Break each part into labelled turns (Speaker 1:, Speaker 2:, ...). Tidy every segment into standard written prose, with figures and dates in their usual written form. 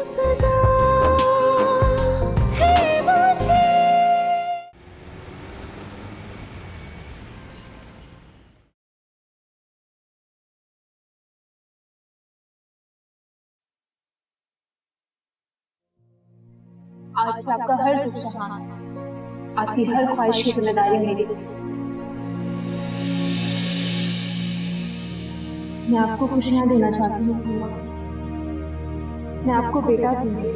Speaker 1: सजा है मुझे।
Speaker 2: आज से आपका हर दुख जहान, आपकी हर ख्वाहिश की जिम्मेदारी मेरी। मैं आपको खुशियां देना चाहती हूँ सलमा। मैं आपको बेटा दूंगी।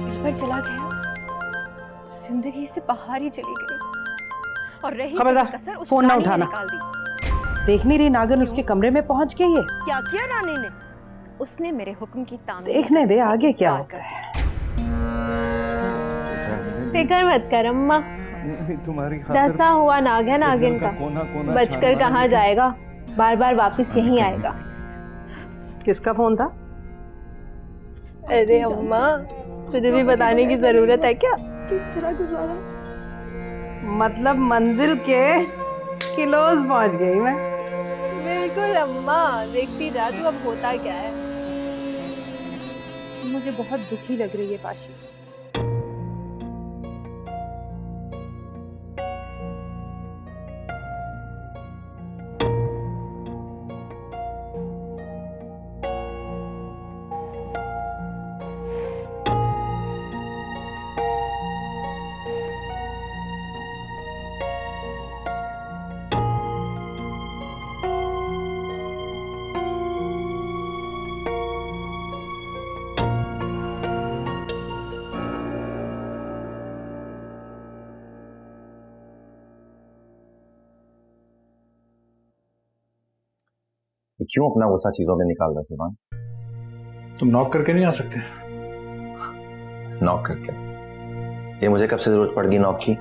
Speaker 3: दिलबर चला गया, जिंदगी से बाहर ही चली गई और रही
Speaker 4: खबरदार,
Speaker 3: कसर उस
Speaker 4: फोन ना
Speaker 3: रानी ने
Speaker 4: उठाना।
Speaker 3: निकाल दी।
Speaker 4: देख नहीं रही नागिन उसके कमरे में पहुंच गई है।
Speaker 3: क्या किया रानी ने? उसने मेरे हुक्म की तामील
Speaker 4: देखने दे आगे क्या
Speaker 3: इनकार
Speaker 4: होता
Speaker 3: कर
Speaker 4: है।
Speaker 2: फिक्र मत कर अम्मा,
Speaker 5: तुम्हारी
Speaker 2: दसा हुआ नाग है नागिन का, बचकर कहाँ जाएगा, बार बार वापस यहीं आएगा।
Speaker 4: किसका फोन था?
Speaker 2: अरे अम्मा, तुझे भी बताने की जरूरत है क्या?
Speaker 3: किस तरह गुजारा?
Speaker 4: मतलब मंजिल के किलोज पहुंच गई मैं।
Speaker 2: बिल्कुल अम्मा, देखती जा तू अब होता क्या है। मुझे बहुत दुखी लग रही है पाशी।
Speaker 6: क्यों अपना गुस्सा चीजों में निकाल रहे सलमान?
Speaker 5: तुम नॉक करके नहीं आ सकते?
Speaker 6: नॉक करके? ये मुझे कब से जरूरत पड़ गई नॉक की?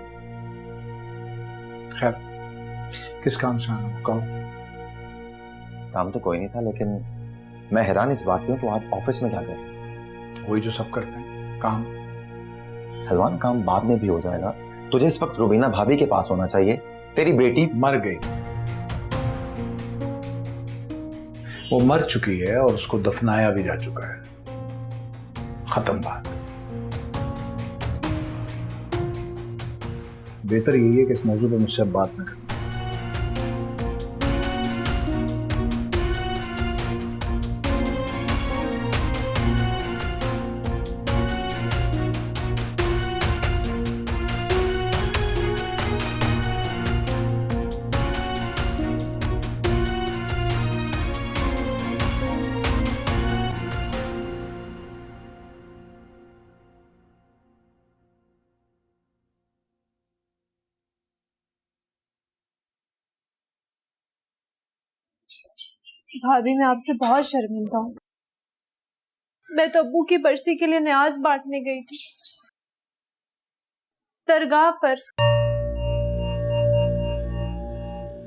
Speaker 5: खैर, किस काम से आना हो, कहो।
Speaker 6: काम तो कोई नहीं था, लेकिन मैं हैरान इस बात पे हूं, तो आज ऑफिस में क्या कर?
Speaker 5: वही जो सब करते हैं, काम।
Speaker 6: सलमान, काम बाद में भी हो जाएगा। तुझे इस वक्त रुबीना भाभी के पास होना चाहिए। तेरी बेटी
Speaker 5: मर गई, वो मर चुकी है और उसको दफनाया भी जा चुका है। खत्म बात। बेहतर यही है कि इस मौजूद पे मुझसे अब बात न करें।
Speaker 2: भाभी, मैं आपसे बहुत शर्मिंदा हूँ। मैं तो अब्बू की बरसी के लिए न्याज बांटने गई थी दरगाह पर।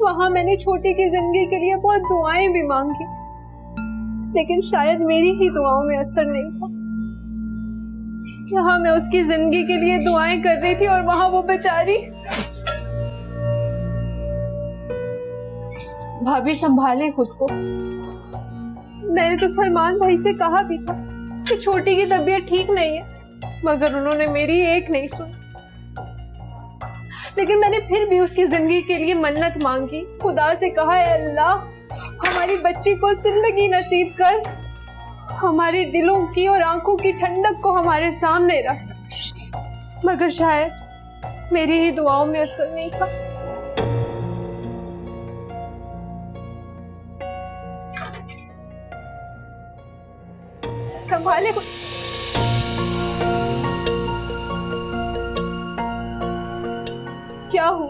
Speaker 2: वहां मैंने छोटी की जिंदगी के लिए बहुत दुआएं भी मांगी, लेकिन शायद मेरी ही दुआओं में असर नहीं था। यहाँ मैं उसकी जिंदगी के लिए दुआएं कर रही थी और वहां वो बेचारी। भाभी, संभालें खुद को। मैंने तो फरमान भाई से कहा भी था कि छोटी की तबीयत ठीक नहीं है, मगर उन्होंने मेरी एक नहीं सुनी। लेकिन मैंने फिर भी उसकी जिंदगी के लिए मन्नत मांगी, खुदा से कहा, है अल्लाह, हमारी बच्ची को जिंदगी नसीब कर, हमारे दिलों की और आंखों की ठंडक को हमारे सामने रख। मगर शायद मेरी ही दुआओं में असर नहीं था। संभाले। क्या हो,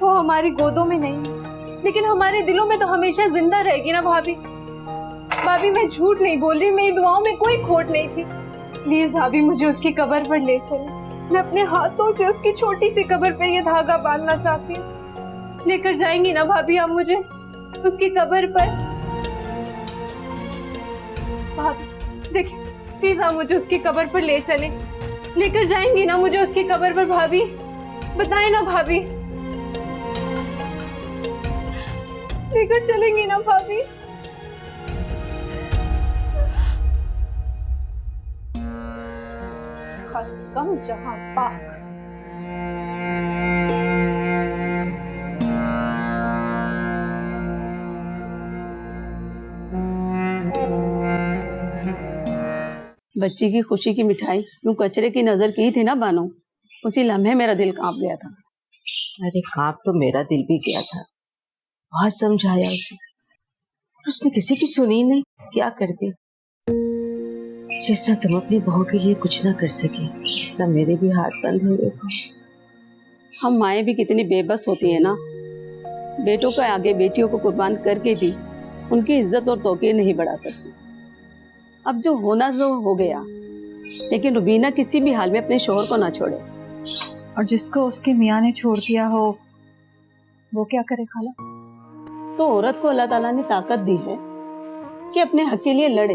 Speaker 2: वो हमारी गोदों में नहीं, लेकिन हमारे दिलों में तो हमेशा जिंदा रहेगी ना भाभी। भाभी, मैं झूठ नहीं बोल रही, मेरी दुआओं में कोई खोट नहीं थी। प्लीज भाभी, मुझे उसकी कब्र पर ले चलो। मैं अपने हाथों से उसकी छोटी सी कब्र पे ये धागा बांधना चाहती हूँ। लेकर जाएंगी ना भाभी आप मुझे उसकी कब्र पर? भाभी देखिए, प्लीज आप मुझे उसकी कब्र पर ले चलें। लेकर जाएंगी ना मुझे उसकी कब्र पर भाभी? बताएं ना भाभी, लेकर चलेंगी ना भाभी? कसम जहां पाक।
Speaker 1: बच्ची की खुशी की मिठाई यूं कचरे की नजर की थी ना बानो, उसी लम्हे मेरा दिल कांप गया था।
Speaker 7: अरे कांप तो मेरा दिल भी गया था। बहुत समझाया उसे, उसने किसी की सुनी नहीं। क्या करती? जिस तरह तुम अपनी बहू के लिए कुछ ना कर सके, जिस तरह मेरे भी हाथ बंद हो गए थे।
Speaker 1: हम माएँ भी कितनी बेबस होती है ना, बेटों के आगे बेटियों को कुर्बान करके भी उनकी इज्जत और तौकीर नहीं बढ़ा सकती। अब जो होना तो हो गया, लेकिन रुबीना किसी भी हाल में अपने शोहर को ना छोड़े।
Speaker 8: और जिसको उसके मियाँ ने छोड़ दिया हो वो क्या करे खाला?
Speaker 1: तो औरत को अल्लाह ताला ने ताकत दी है कि अपने हक के लिए लड़े,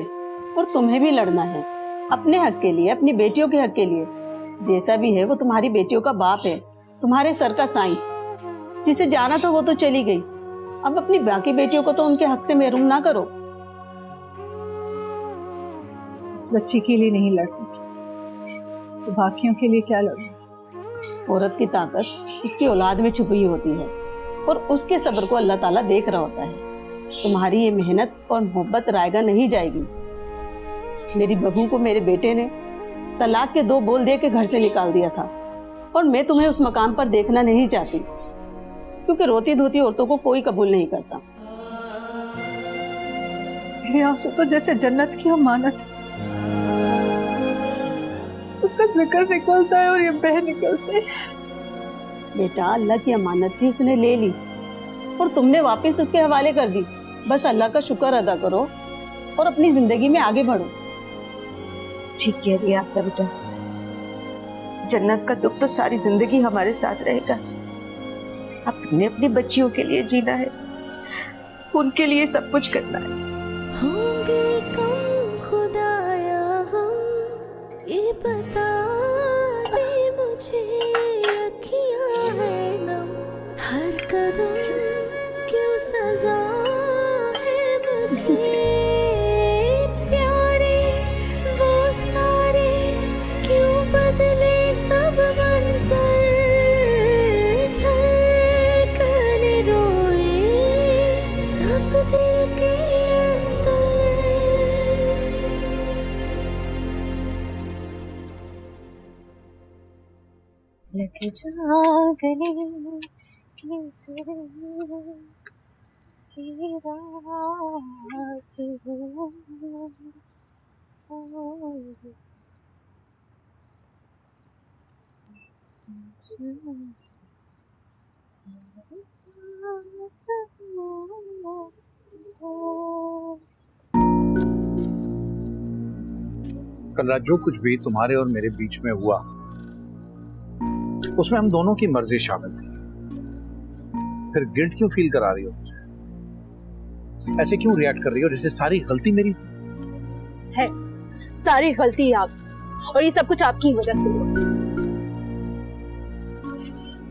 Speaker 1: और तुम्हें भी लड़ना है अपने हक के लिए, अपनी बेटियों के हक के लिए। जैसा भी है वो तुम्हारी बेटियों का बाप है, तुम्हारे सर का साईं। जिसे जाना था वो तो चली गई, अब अपनी बाकी बेटियों को तो उनके हक से महरूम ना करो।
Speaker 8: उस बच्ची के लिए नहीं लड़ सकी तो बाकियों के लिए क्या लड़ूं?
Speaker 1: औरत की ताकत उसकी औलाद में छुपी होती है, और उसके सब्र को अल्लाह ताला देख रहा होता है। तुम्हारी ये मेहनत और मोहब्बत रायगा नहीं जाएगी। मेरी बहू को मेरे बेटे ने तलाक के 2 बोल दे के घर से निकाल दिया था, और मैं तुम्हें उस मकाम पर देखना नहीं चाहती, क्योंकि रोती धोती औरतों को कोई कबूल नहीं करता।
Speaker 8: तेरे आंसू तो जैसे जन्नत की अमानत है, उसका जिक्र निकलता है और ये बह निकलते हैं।
Speaker 1: बेटा, अल्लाह की अमानत थी, उसने ले ली और तुमने वापस उसके हवाले कर दी। बस अल्लाह का शुक्र अदा करो और अपनी जिंदगी में आगे बढ़ो।
Speaker 7: ठीक कह रही है आपका बेटा, जन्नत का दुख तो सारी जिंदगी हमारे साथ रहेगा। अब तुमने अपनी बच्चियों के लिए जीना है, उनके लिए सब कुछ करना है।
Speaker 9: होंगे कम खुदाया गम, ये बता दे मुझे, अखियां है नम, हर कदम क्यों सजा है मुझे। प्यारे वो सारे क्यों बदले सब मंजर, धड़कन रोए सब दिल के लग जागने की सिरा
Speaker 5: कल रात जो कुछ भी तुम्हारे और मेरे बीच में हुआ, उसमें हम दोनों की मर्जी शामिल थी। फिर गिल्ट क्यों फील करा रही हो मुझे? ऐसे क्यों रिएक्ट कर रही हो जैसे सारी गलती मेरी थी?
Speaker 2: है सारी गलती आप, और ये सब कुछ आपकी वजह से हुआ।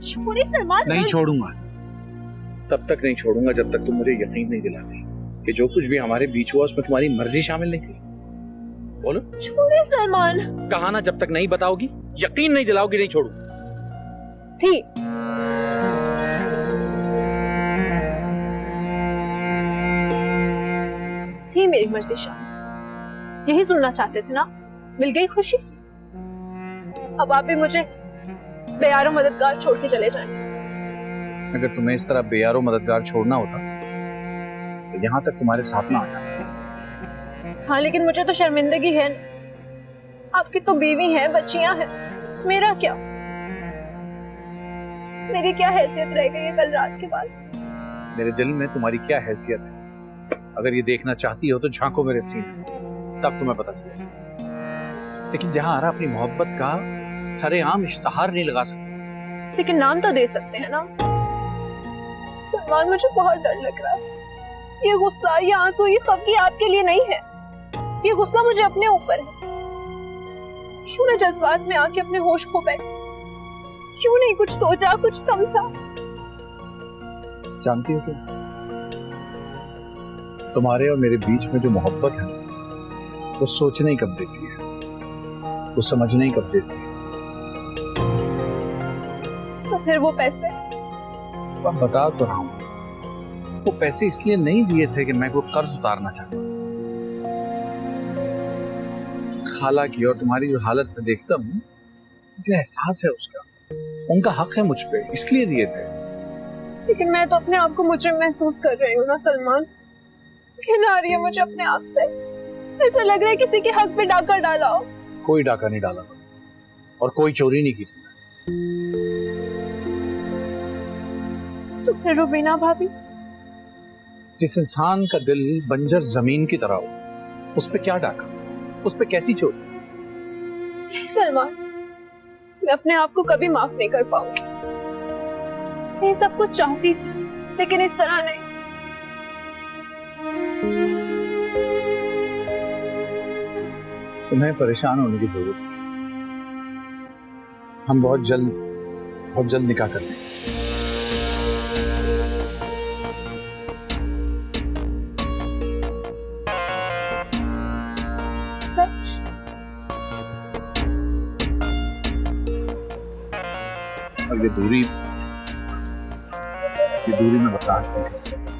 Speaker 2: छोड़िए सलमान।
Speaker 5: नहीं छोड़ूंगा, तब तक नहीं छोड़ूंगा जब तक तुम मुझे यकीन नहीं दिलाती कि जो कुछ भी हमारे बीच हुआ उसमें तुम्हारी मर्जी शामिल नहीं थी। बोलो।
Speaker 2: छोड़िए सलमान।
Speaker 5: कहा ना, जब तक नहीं बताओगी, यकीन नहीं दिलाओगी, नहीं छोड़ू।
Speaker 2: थी मेरी मर्जी शामिल, यही सुनना चाहते थे ना? मिल गई खुशी। अब आप भी मुझे बेयारो मददगार छोड़ के चले जाएं।
Speaker 5: अगर तुम्हें इस तरह बेयारो मददगार छोड़ना होता तो यहाँ तक तुम्हारे साथ ना आ जाता।
Speaker 2: हाँ, लेकिन मुझे तो शर्मिंदगी है। आपकी तो बीवी है, बच्चियां हैं, मेरा क्या? मेरी क्या हैसियत रह गई है कल रात के बाद?
Speaker 5: मेरे दिल में तुम्हारी क्या हैसियत है, अगर ये देखना चाहती हो तो झांको मेरे सीने, तब तुम्हें पता चलेगा। लेकिन जहां आरा अपनी मोहब्बत का सरेआम इश्तहार नहीं लगा सकते।
Speaker 2: लेकिन नाम तो दे सकते हैं ना? सलमान, मुझे बहुत डर लग रहा है। ये गुस्सा, ये आंसू, ये खफगी आपके लिए नहीं है। ये गुस्सा मुझे अपने ऊपर है। क्यों मैं जज्बात में आके अपने होश खो बैठी? क्यों नहीं कुछ सोचा, कुछ समझा?
Speaker 5: जानती हो क्या, तुम्हारे और मेरे बीच में जो मोहब्बत है वो सोचने ही कब देती है, वो समझने ही कब देती है।
Speaker 2: तो फिर वो पैसे?
Speaker 5: अब बता तो रहा हूं, वो पैसे इसलिए नहीं दिए थे कि मैं कोई कर्ज उतारना चाहता। खाला की और तुम्हारी जो हालत में देखता हूं, मुझे एहसास है उसका, उनका हक है मुझ पे, इसलिए दिए थे।
Speaker 2: लेकिन मैं तो अपने आप को मुजरिम महसूस कर रही हूँ ना सलमान। घिन आ रही है मुझे अपने आप से। ऐसा लग रहा है किसी के हक पे डाका डाला हो।
Speaker 5: कोई डाका नहीं डाला तुमने, और कोई चोरी नहीं की तुमने।
Speaker 2: तो फिर रुबीना भाभी?
Speaker 5: जिस इंसान का दिल बंजर जमीन की तरह हो, उस पे क्या डाका, उस पे कैसी चोरी?
Speaker 2: नहीं सलमान, मैं अपने आप को कभी माफ नहीं कर पाऊंगी। मैं सब कुछ चाहती थी, लेकिन इस तरह नहीं।
Speaker 5: तुम्हें परेशान होने की जरूरत नहीं। हम बहुत जल्द निकाह कर लेंगे।
Speaker 2: सच?
Speaker 5: और ये दूरी में बर्दाश्त नहीं कर सकता।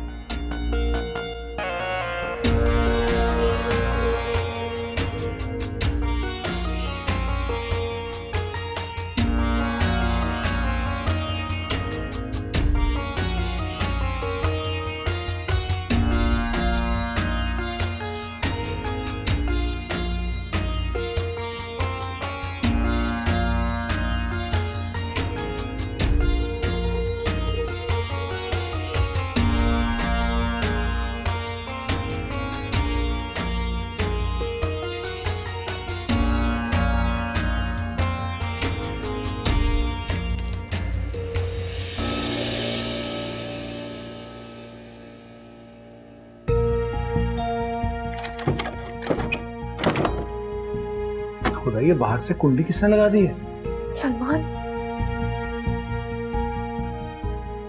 Speaker 5: खुदा, ये बाहर से कुंडी किसने लगा दी है?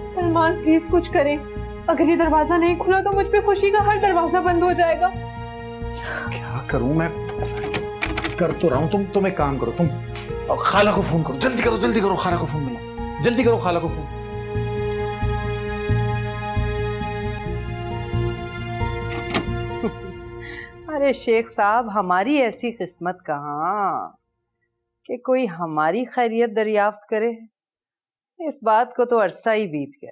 Speaker 2: सलमान प्लीज कुछ करें। अगर ये दरवाजा नहीं खुला तो मुझ पे खुशी का हर दरवाजा बंद हो जाएगा।
Speaker 5: क्या करूं मैं? कर तो रहा हूं। तुम एक काम करो, तुम खाला को फोन करो, जल्दी करो, खाला को फोन मिलाओ, जल्दी करो खाला को फोन।
Speaker 10: अरे शेख साहब, हमारी ऐसी किस्मत कहाँ कि कोई हमारी खैरियत दरियाफ्त करे। इस बात को तो अरसा ही बीत गया।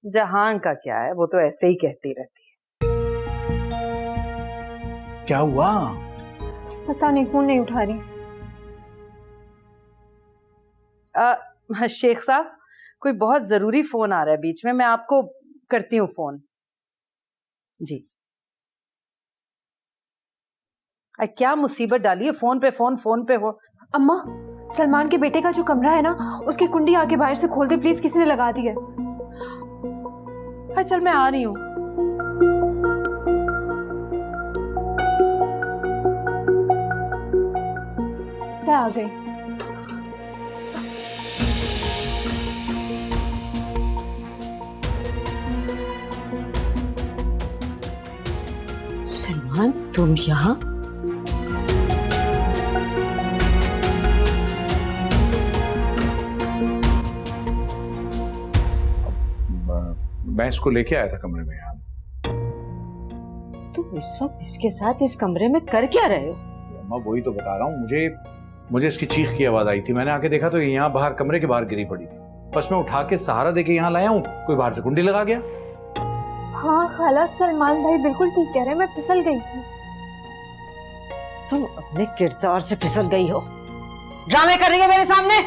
Speaker 10: जहान का क्या है, वो तो ऐसे ही कहती रहती है।
Speaker 5: क्या हुआ?
Speaker 2: पता नहीं, फोन नहीं उठा रही।
Speaker 10: शेख साहब, कोई बहुत जरूरी फोन आ रहा है बीच में, मैं आपको करती हूँ फोन। जी। क्या मुसीबत डाली है? फोन पे हो।
Speaker 2: अम्मा, सलमान के बेटे का जो कमरा है ना, उसकी कुंडी आके बाहर से खोल दे प्लीज, किसी ने लगा दी है।
Speaker 10: चल मैं आ रही हूँ।
Speaker 2: आ गई।
Speaker 7: सलमान, तुम यहाँ?
Speaker 5: मैं इसको लेके आया था कमरे में। यहाँ
Speaker 7: तुम इस वक्त इसके साथ इस कमरे में कर क्या रहे हो?
Speaker 5: अम्मा, वही तो बता रहा हूँ। मुझे इसकी चीख की आवाज आई थी। मैंने आके देखा तो यहाँ बाहर, कमरे के बाहर गिरी पड़ी थी। बस मैं उठा के सहारा देके यहाँ लाया हूँ, कोई बाहर से कुंडी लगा गया।
Speaker 2: हाँ खाला, सलमान भाई बिल्कुल ठीक कह रहे हैं, मैं फिसल गई थी।
Speaker 7: तुम अपने किरदार से फिसल गई हो। ड्रामे कर रही हो मेरे सामने।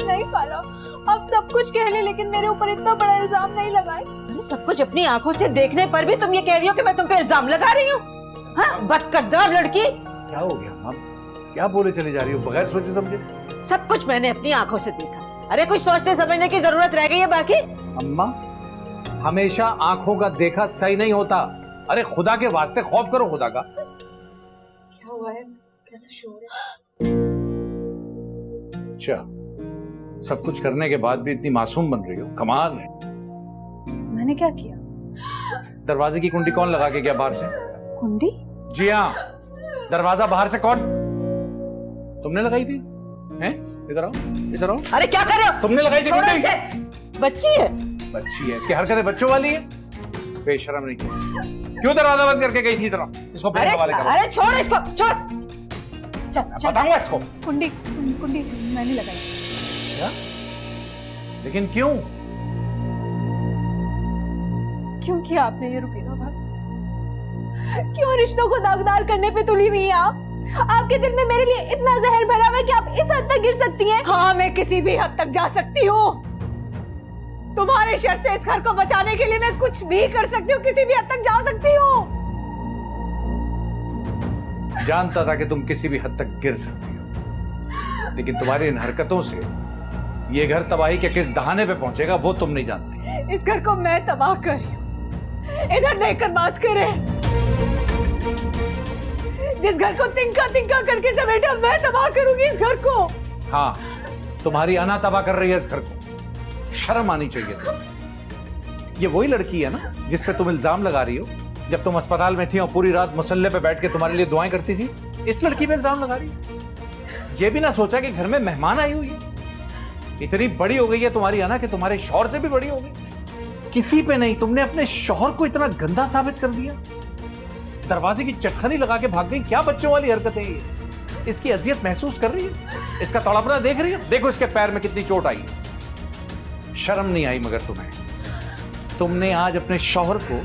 Speaker 2: नहीं खाला, आप सब कुछ कह ले, लेकिन मेरे ऊपर इतना बड़ा इल्जाम नहीं लगाए।
Speaker 7: अरे सब कुछ अपनी आंखों से देखने पर भी तुम ये कह रही हो कि मैं तुम पे इल्जाम लगा रही हूँ? हाँ, बदकिरदार लड़की।
Speaker 5: क्या हो गया अम्मा? क्या बोले चली जा रही हो बगैर सोचे समझे?
Speaker 7: सब कुछ मैंने अपनी आंखों से देखा। अरे कुछ सोचने समझने की जरूरत रह गई है बाकी?
Speaker 5: अम्मा, हमेशा आंखों का देखा सही नहीं होता। अरे खुदा के वास्ते खौफ करो खुदा का।
Speaker 9: क्या हुआ है? कैसा शोर है?
Speaker 5: अच्छा, सब कुछ करने के बाद भी इतनी मासूम बन रही हो, कमाल है।
Speaker 2: मैंने क्या किया?
Speaker 5: दरवाजे की कुंडी कौन लगा के गया बाहर से?
Speaker 2: कुंडी?
Speaker 5: जी हाँ, दरवाजा बाहर से कौन? तुमने लगाई थी? हैं? इधर आओ, इधर आओ।
Speaker 7: अरे क्या कर रहे हो?
Speaker 5: तुमने लगाई थी
Speaker 7: छोड़ो
Speaker 5: कुंडी?
Speaker 7: इसे, बच्ची है।
Speaker 5: बच्ची है, इसकी हरकतें बच्चों वाली है। बेशरम नहीं, क्यों दरवाजा बंद करके गई थी? इधर आओ, इसको पुलिस
Speaker 7: अरे
Speaker 5: हवाले करो।
Speaker 7: अरे छोड़ इसको, छोड़। चल चल।
Speaker 5: बताऊंगा इसको।
Speaker 8: कुंडी कुंडी मैंने लगाई।
Speaker 5: क्या? लेकिन क्यों?
Speaker 2: क्यों किया आपने ये रुबीना भाभी? क्यों रिश्तों को दागदार करने पे तुली हुई हैं आप? आपके दिल में मेरे लिए इतना जहर भरा हुआ है कि आप इस हद तक गिर सकती हैं?
Speaker 7: हाँ, मैं किसी भी हद तक जा सकती हूँ। तुम्हारे शर से इस घर को बचाने के लिए मैं कुछ भी कर सकती हूँ, किसी भी हद तक जा सकती हूँ।
Speaker 5: जानता था कि तुम किसी भी हद तक गिर सकती हो, लेकिन तुम्हारी इन हरकतों से ये घर तबाही के किस दहाने पे पहुंचेगा वो तुम नहीं जानती।
Speaker 7: इस घर को मैं तबाह कर रही हूँ। इधर देखकर बात करें। जिस घर को तिनका तिनका करके समेटा, मैं तबाह करूंगी इस घर को।
Speaker 5: हाँ, तुम्हारी अना तबाह कर रही है इस घर को। शर्म आनी चाहिए तुम्हें। ये वही लड़की है ना जिस पे तुम इल्जाम लगा रही हो? जब तुम अस्पताल में थी और पूरी रात मुसल्ले पे बैठ के तुम्हारे लिए दुआएं करती थी, इस लड़की पे इल्जाम लगा रही हो? ये भी ना सोचा कि घर में मेहमान आई हुई है। इतनी बड़ी हो गई है तुम्हारी अना कि तुम्हारे शौहर से भी बड़ी हो गई। किसी पे नहीं, तुमने अपने शौहर को इतना गंदा साबित कर दिया। दरवाजे की चटखनी लगा के भाग गई। क्या बच्चों वाली हरकत है ये? इसकी अजियत महसूस कर रही है? इसका तड़पना देख रही है? देखो इसके पैर में कितनी चोट आई है। शर्म नहीं आई मगर तुम्हें? तुमने आज अपने शौहर को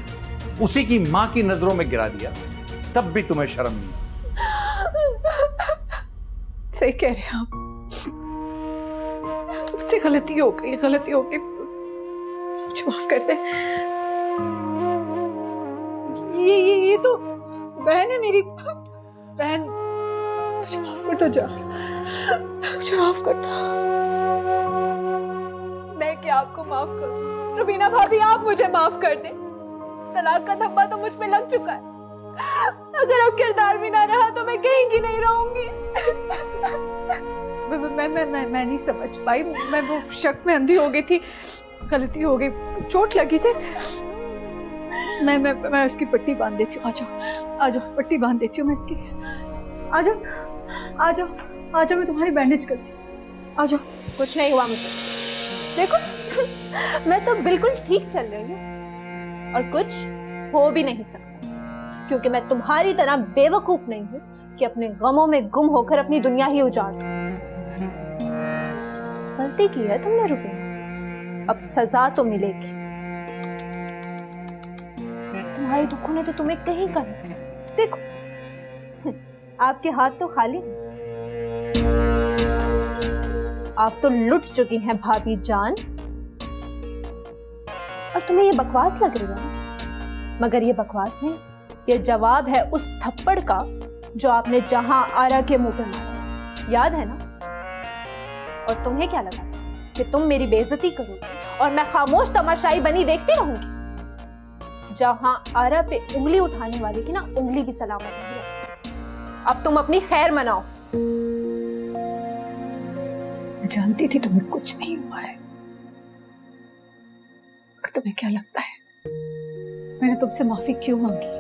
Speaker 5: उसी की मां की नजरों में गिरा दिया, तब भी तुम्हें शर्म नहीं?
Speaker 2: सही कह रहे हैं आप। मुझसे गलती हो गई, गलती हो गई। मुझे माफ कर दे। ये तो बहन है मेरी। बहन, मुझे माफ कर दो जान। मुझे माफ कर दो। मैं क्या आपको माफ करूं? रुबीना भाभी, आप मुझे माफ कर दें। तलाक का धब्बा तो मुझ पे लग चुका है। अगर अब किरदार भी ना रहा तो मैं कहीं की नहीं रहूंगी। मैं नहीं समझ पाई। मैं वो शक में अंधी हो गई थी। गलती हो गई, चोट लगी से। मैं उसकी पट्टी बांध देती हूँ। आ जाओ, पट्टी बांध देती हूँ मैं इसकी। आ जाओ, मैं तुम्हारी बैंडेज कर दी। आ जाओ।
Speaker 9: कुछ नहीं हुआ मुझे। देखो मैं तो बिल्कुल ठीक चल रही हूँ और कुछ हो भी नहीं सकता, क्योंकि मैं तुम्हारी तरह बेवकूफ नहीं हूँ कि अपने गमों में गुम होकर अपनी दुनिया ही उजाड़ दूं। गलती की है तुमने रुबीना, अब सजा तो मिलेगी। तुम्हारे दुखों ने तो तुम्हें कहीं का नहीं। देखो आपके हाथ तो खाली हैं। आप तो लुट चुकी हैं भाभी जान, और तुम्हें ये बकवास लग रही है, मगर ये बकवास नहीं, ये जवाब है उस थप्पड़ का जो आपने जहां आरा के मुंह पे मारा, याद है ना? और तुम्हें क्या लगा कि तुम मेरी बेइज्जती करोगी और मैं खामोश तमाशाई बनी देखती रहूंगी? जहां आरा पे उंगली उठाने वाली की ना उंगली भी सलामत नहीं रहती। अब तुम अपनी खैर मनाओ।
Speaker 2: मैं जानती थी तुम्हें कुछ नहीं हुआ है, और तुम्हें क्या लगता है मैंने तुमसे माफी क्यों मांगी?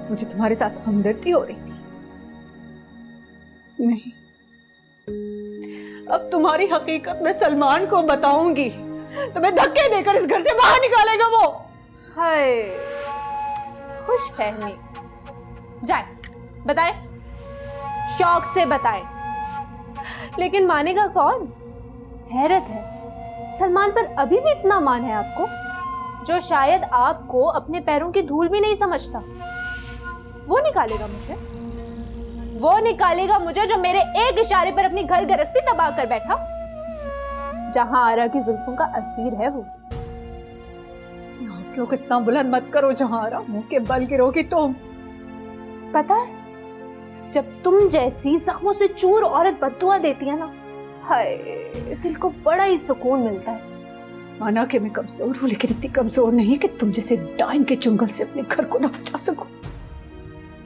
Speaker 2: मुझे तुम्हारे साथ हमदर्दी हो रही थी। नहीं, अब तुम्हारी हकीकत मैं सलमान को बताऊंगी। तुम्हें धक्के देकर इस घर से बाहर निकालेगा वो।
Speaker 9: हाय खुश फहमी। जाए बताए, शौक से बताए, लेकिन मानेगा कौन? हैरत है, सलमान पर अभी भी इतना मान है आपको, जो शायद आपको अपने पैरों की धूल भी नहीं समझता। वो निकालेगा मुझे जो मेरे एक इशारे पर अपनी घर गृहस्थी तबाह कर बैठा। जहां आरा की जुल्फों का असीर है वो।
Speaker 2: हौसलों को इतना बुलंद मत करो जहां आरा, मुंह के बल गिरोगी तुम।
Speaker 9: पता है, जब तुम जैसी जख्मों से चूर औरत बद्दुआ देती है ना, हाय दिल को बड़ा ही सुकून मिलता है।
Speaker 8: माना कि मैं कमजोर हूँ, लेकिन इतनी कमजोर नहीं कि तुम जैसे डाइन के चुंगल से अपने घर को ना बचा सको।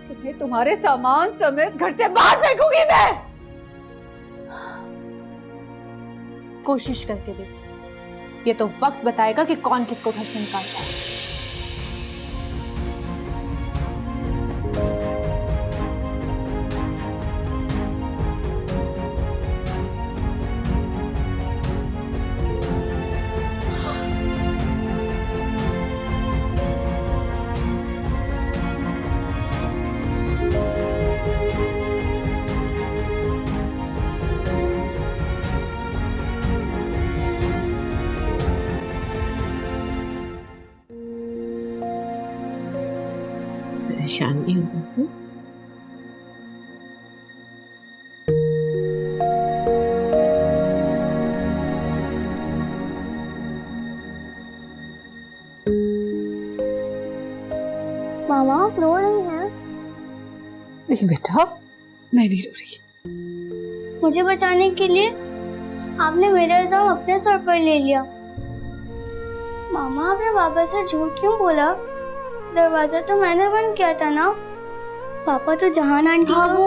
Speaker 8: तुम्हें तुम्हारे सामान समेत घर से बाहर फेंकूंगी मैं।
Speaker 9: कोशिश करके देखो, ये तो वक्त बताएगा कि कौन किसको घर से निकालता है।
Speaker 7: परेशान नहीं हो।
Speaker 2: मामा आप रो रही हैं?
Speaker 8: नहीं बेटा, मैं नहीं रो रही।
Speaker 2: मुझे बचाने के लिए आपने मेरा इल्जाम अपने सर पर ले लिया। मामा आपने पापा से झूठ क्यों बोला? दरवाजा तो मैंने बंद किया था ना। पापा तो जहान आंटी
Speaker 8: हाँ,
Speaker 2: को...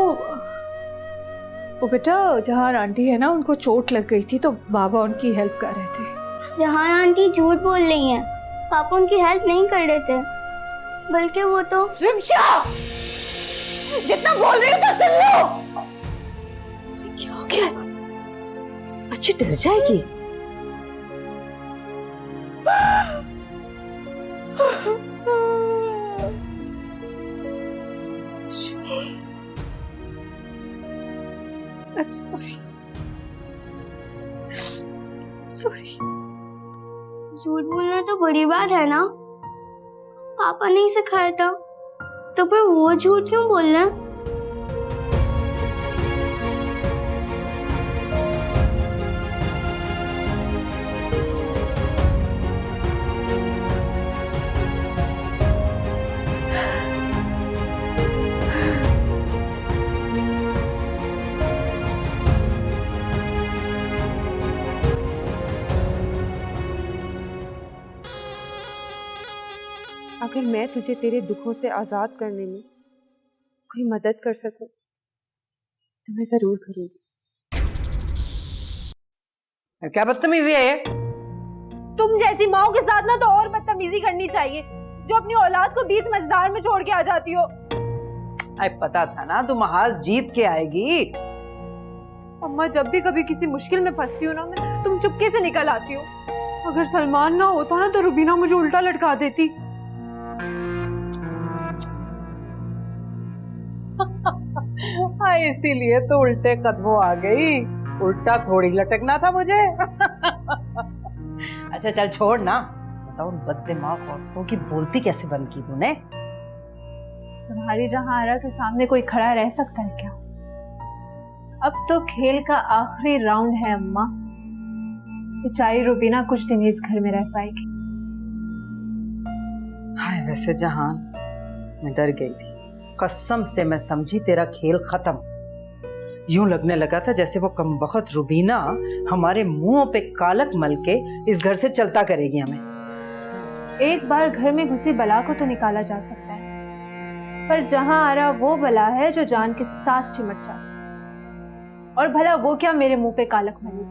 Speaker 8: वो बेटा जहान आंटी है ना, उनको चोट लग गई थी तो बाबा उनकी हेल्प कर रहे थे।
Speaker 2: जहान आंटी झूठ बोल रही हैं। पापा उनकी हेल्प नहीं कर रहे थे, बल्कि वो तो...
Speaker 8: जितना बोल रही हो तो सुन लो। क्या हो गया?
Speaker 7: अच्छी डर जाएगी।
Speaker 8: I'm sorry. Sorry.
Speaker 2: झूठ बोलना तो बड़ी बात है ना। पापा नहीं सिखाया था, तो फिर वो झूठ क्यों बोल रहे हैं?
Speaker 3: अगर मैं तुझे तेरे दुखों से आजाद करने में कोई मदद कर सकूं तो मैं जरूर करूंगी।
Speaker 10: क्या बदतमीजी है ये?
Speaker 9: तुम जैसी माओ के साथ ना तो और बदतमीजी करनी चाहिए, जो अपनी औलाद को बीच मझधार में छोड़ के आ जाती हो।
Speaker 10: अरे पता था ना तुम हाथ जीत के आएगी।
Speaker 2: अम्मा जब भी कभी किसी मुश्किल में फंसती हूँ ना मैं, तुम चुपके से निकल आती हो। अगर सलमान ना होता ना तो रुबीना मुझे उल्टा लटका देती।
Speaker 10: इसीलिए तो उल्टे कदमों आ गई। उल्टा थोड़ी लटकना था मुझे। अच्छा चल छोड़ ना, बताओ उन बददिमाग औरतों की बोलती कैसे बंद की तूने?
Speaker 9: तुम्हारी जहां आरा के सामने कोई खड़ा रह सकता है क्या? अब तो खेल का आखिरी राउंड है अम्मा। बेचारी रुबीना कुछ दिन इस घर में रह पाएगी।
Speaker 10: हाय वैसे जहान, मैं डर गई थी। कसम से मैं समझी तेरा खेल खत्म। यूं लगने लगा था जैसे वो कमबख्त रुबीना हमारे मुंहों पे कालक मल के इस घर से चलता करेगी हमें।
Speaker 9: एक बार घर में घुसी बला को तो निकाला जा सकता है, पर जहां आरा वो बला है जो जान के साथ चिमट जाती। और भला वो क्या मेरे मुंह पे कालक मली?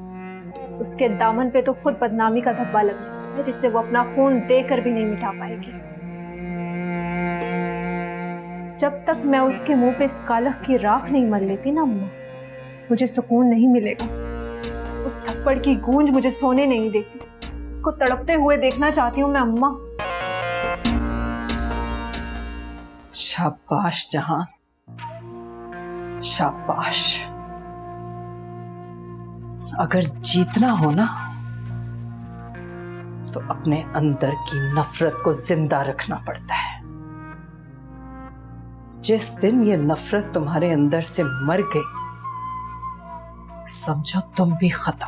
Speaker 9: उसके दामन पे तो खुद बदनामी का धब्बा लगा है, जिससे वो अपना खून देकर भी नहीं मिटा पाएगी। जब तक मैं उसके मुंह पे इस कालख की राख नहीं मल लेती ना अम्मा, मुझे सुकून नहीं मिलेगा। उस थप्पड़ की गूंज मुझे सोने नहीं देती। को तड़पते हुए देखना चाहती हूँ मैं अम्मा।
Speaker 10: शाबाश जहान, शाबाश। अगर जीतना हो ना तो अपने अंदर की नफरत को जिंदा रखना पड़ता है। जिस दिन ये नफरत तुम्हारे अंदर से मर गई, समझो तुम भी खत्म।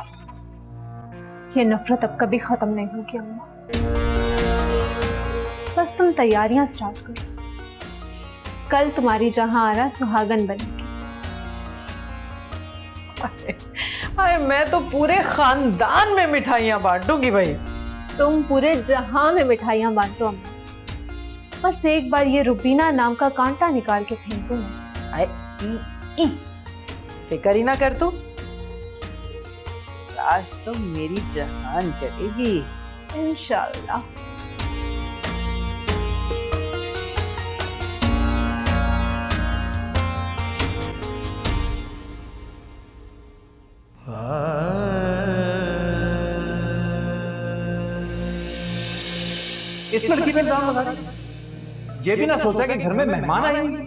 Speaker 9: ये नफरत अब कभी खत्म नहीं होगी अम्मा। बस तुम तैयारियां स्टार्ट करो। कल तुम्हारी जहां आरा सुहागन बनेगी।
Speaker 10: अरे मैं तो पूरे खानदान में मिठाइयां बांटूंगी भाई।
Speaker 2: तुम पूरे जहां में मिठाइयां बांटो अम्मा, बस एक बार ये रुबीना नाम का कांटा निकाल के फेंक दो ना।
Speaker 10: आए, ई। फिक्र ही ना कर तू, आज तो मेरी जहान करेगी
Speaker 2: इंशाल्लाह।
Speaker 5: इस लड़की पे इल्जाम लगा दिया। ये भी ना सोचा कि घर में मेहमान आएंगे।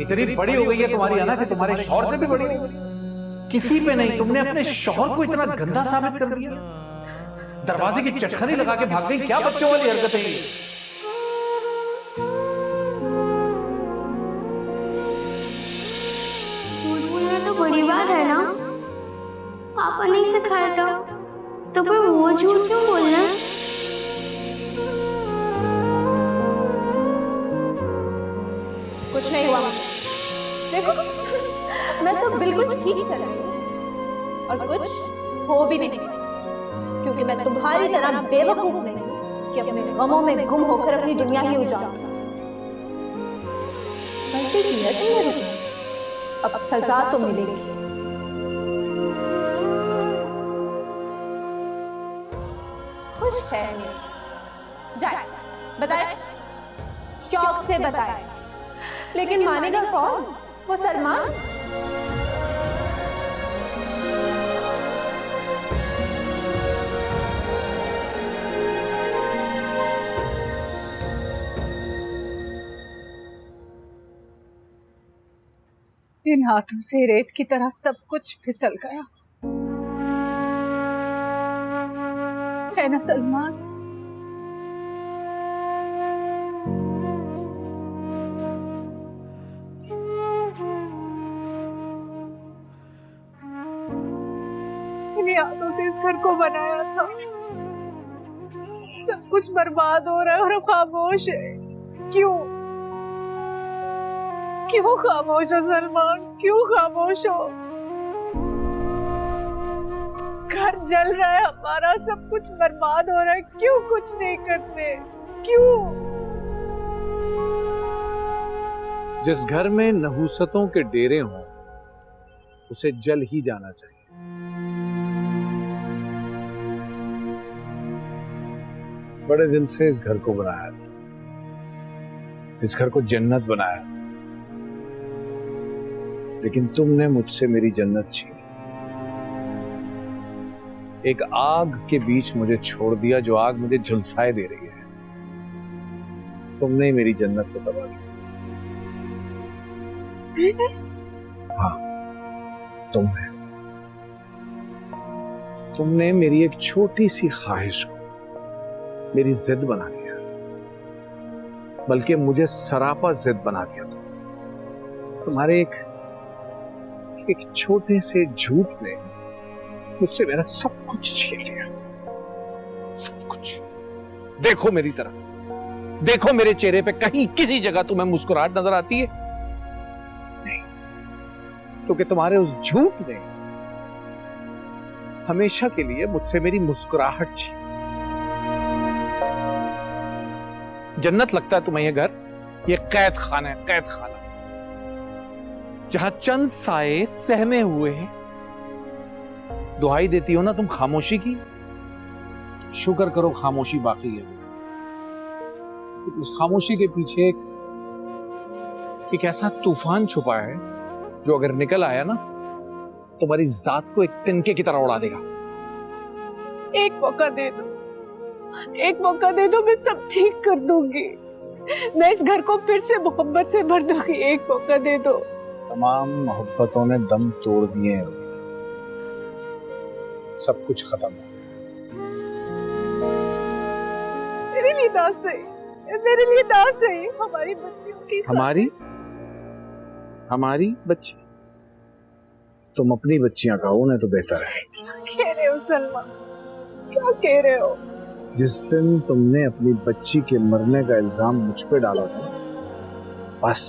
Speaker 5: इतनी बड़ी हो गई है तुम्हारी अना कि तुम्हारे शौहर से भी बड़ी हो गई। किसी पे नहीं, तुमने अपने शौहर को इतना गंदा साबित कर दिया। दरवाजे की चटखनी लगा के भाग गई। क्या बच्चों वाली हरकतें हैं ये?
Speaker 11: झूठ बोलना तो बड़ी बात है ना, पापा नहीं सिखाया था, तो फिर वो झूठ क्यों बोल रहे हैं?
Speaker 9: कुछ नहीं हुआ मुझे, देखो मैं तो बिल्कुल ठीक चल रही हूँ और कुछ हो भी नहीं सकता, क्योंकि मैं तुम्हारी तरह बेवकूफ नहीं हूँ कि अपने गमों में गुम होकर अपनी दुनिया ही उजाड़ दूं। गलती की है तुमने रुबीना, अब सजा तो मिलेगी। खुश है मेरी, जाए बताए, शौक से बताए, लेकिन मानेगा कौन? वो सलमान।
Speaker 8: इन हाथों से रेत की तरह सब कुछ फिसल गया है ना सलमान? हाथों से इस घर को बनाया था, सब कुछ बर्बाद हो रहा है और खामोश है। क्यों क्यों खामोश हो सलमान, क्यों खामोश हो? घर जल रहा है हमारा, सब कुछ बर्बाद हो रहा है, क्यों कुछ नहीं करते? क्यों?
Speaker 5: जिस घर में नहूसतों के डेरे हों उसे जल ही जाना चाहिए। बड़े दिल से इस घर को बनाया था, इस घर को जन्नत बनाया, लेकिन तुमने मुझसे मेरी जन्नत छीनी। एक आग के बीच मुझे छोड़ दिया, जो आग मुझे झुलसाए दे रही है। तुमने ही मेरी जन्नत को तबाह किया। हाँ, तुमने मेरी एक छोटी सी ख्वाहिश को मेरी जिद बना दिया, बल्कि मुझे सरापा जिद बना दिया। तुम्हारे एक छोटे से झूठ ने मुझसे मेरा सब कुछ छीन लिया, सब कुछ। देखो मेरी तरफ, देखो मेरे चेहरे पे, कहीं किसी जगह तुम्हें मुस्कुराहट नजर आती है? नहीं, क्योंकि तुम्हारे उस झूठ ने हमेशा के लिए मुझसे मेरी मुस्कुराहट छीन। जन्नत लगता है तुम्हें ये घर? ये कैद खाना है, कैद खाना, जहां चंद साए सहमे हुए हैं। दुहाई देती हो ना तुम खामोशी की, शुक्र करो खामोशी बाकी है। उस खामोशी के पीछे एक ऐसा तूफान छुपा है जो अगर निकल आया ना तुम्हारी जात को एक तिनके की तरह उड़ा देगा।
Speaker 8: एक मौका दे दो, एक मौका दे दो, मैं सब ठीक कर दूंगी। मैं इस घर को फिर से मोहब्बत से भर दूंगी। एक मौका दे दो।
Speaker 5: तमाम मोहब्बतों ने दम तोड़ दिए हैं, सब कुछ खत्म है।
Speaker 8: मेरे लिए ना सही, मेरे लिए ना सही, हमारी बच्चियों की
Speaker 5: हमारी बच्ची। तुम अपनी बच्चियां कहो, उन्हें तो बेहतर है।
Speaker 8: क्या कह रहे हो सलमान, क्या कह रहे हो?
Speaker 5: जिस दिन तुमने अपनी बच्ची के मरने का इल्जाम मुझ पे डाला था, बस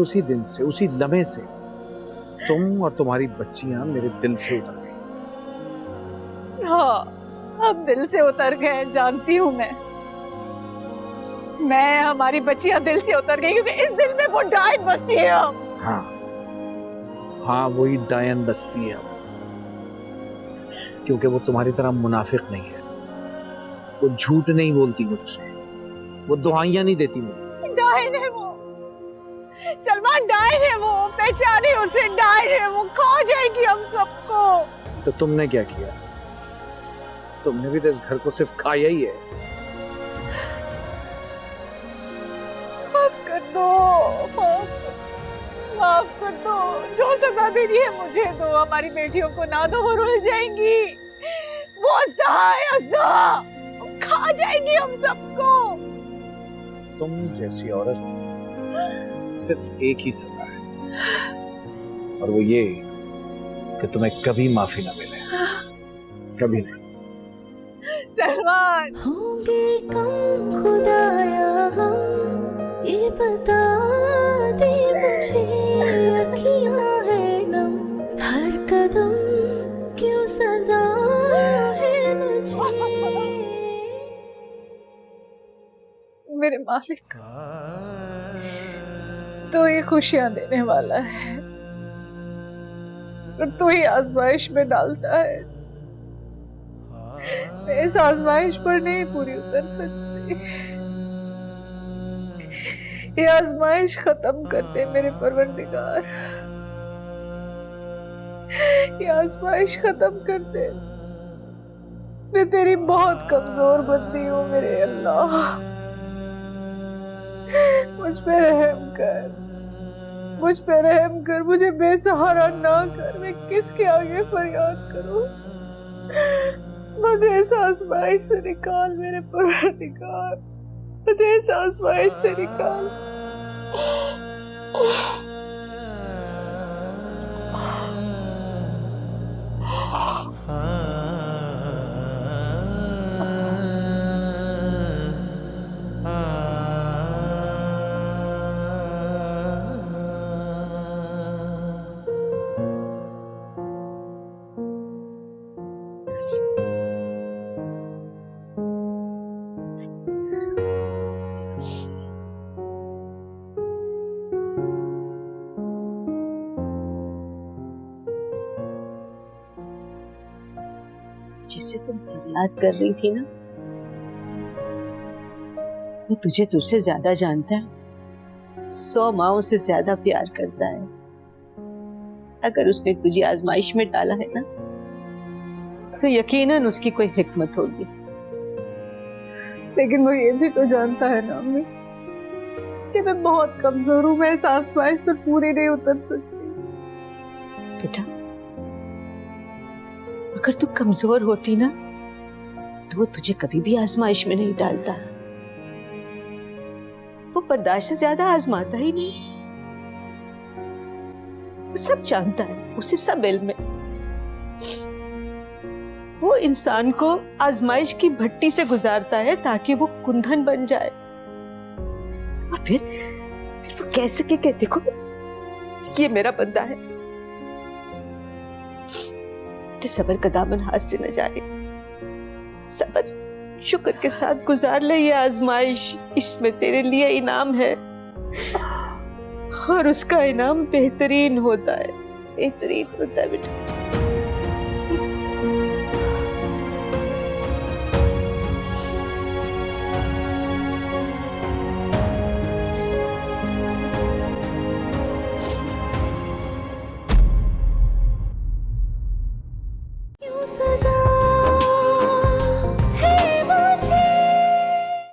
Speaker 5: उसी दिन से, उसी लम्हे से तुम और तुम्हारी बच्चियां मेरे दिल से उतर गई।
Speaker 8: हाँ, अब दिल से उतर गए, जानती हूँ मैं हमारी बच्चियां दिल से उतर गई, क्योंकि इस दिल में वो डायन बसती है। अब
Speaker 5: हाँ वही डायन बसती है अब, क्योंकि वो तुम्हारी तरह मुनाफिक नहीं है। वो झूठ नहीं बोलती मुझसे, वो दुहाइयां नहीं देती मुझे।
Speaker 8: डायन है वो सलमान, डायन है वो, पहचाने उसे, डायन है वो, खा जाएगी हम सबको।
Speaker 5: तो तुमने क्या किया? तुमने भी तो इस घर को सिर्फ खाया ही है।
Speaker 8: माफ कर दो, जो सजा देनी है मुझे दो, हमारी बेटियों को ना दो, वो रुल जाएंगी। वो अज़दा खा जाएगी हम सबको।
Speaker 5: तुम जैसी औरत सिर्फ एक ही सजा है, और वो ये कि तुम्हें कभी माफी ना मिले, कभी नहीं।
Speaker 8: सलमान,
Speaker 11: होंगे कम खुदाया गम, ये बता दे मुझे, अखियां है नम, हर कदम क्यों सजा है मुझे।
Speaker 8: मेरे मालिक, तू ही खुशियां देने वाला है और तू ही आजमाइश में डालता है। मैं इस आजमाइश पर नहीं पूरी उतर सकती। ये आजमाइश खत्म कर दे मेरे परवरदिगार, ये आजमाइश खत्म कर दे। मैं तेरी बहुत कमजोर बंदी हूँ मेरे अल्लाह, मुझ पे रहम कर, मुझ पे रहम कर, मुझे बेसहारा ना कर। मैं किसके आगे फरियाद करूं? मुझे इस आजमाइश से निकाल मेरे परवरदिगार, मुझे इस आजमाइश से निकाल।
Speaker 7: जिसे तुम फरियाद कर रही थी ना, वो तुझे तुझसे ज्यादा जानता है, 100 माओं से ज्यादा प्यार करता है। अगर उसने तुझे आजमाइश में डाला है ना, तो यकीनन उसकी कोई हिकमत होगी।
Speaker 8: लेकिन वो ये भी तो जानता है ना अम्मी कि मैं बहुत कमजोर हूँ, मैं इस आजमाइश पर पूरी नहीं उतर सकती।
Speaker 7: बेटा, अगर तू कमजोर होती ना, तो वो तुझे कभी भी आजमाइश में नहीं डालता। वो बर्दाश्त से ज्यादा आजमाता ही नहीं। वो सब जानता है, उसे सब इल्म है। वो इंसान को आजमाइश की भट्टी से गुजारता है ताकि वो कुंदन बन जाए, और फिर वो कह सके कि देखो ये मेरा बंदा है। तो सब्र का दामन हाथ से न जाए, सब्र शुक्र के साथ गुजार ले ये आजमाइश, इसमें तेरे लिए इनाम है, और उसका इनाम बेहतरीन होता है, बेहतरीन होता है बेटा।
Speaker 11: सजा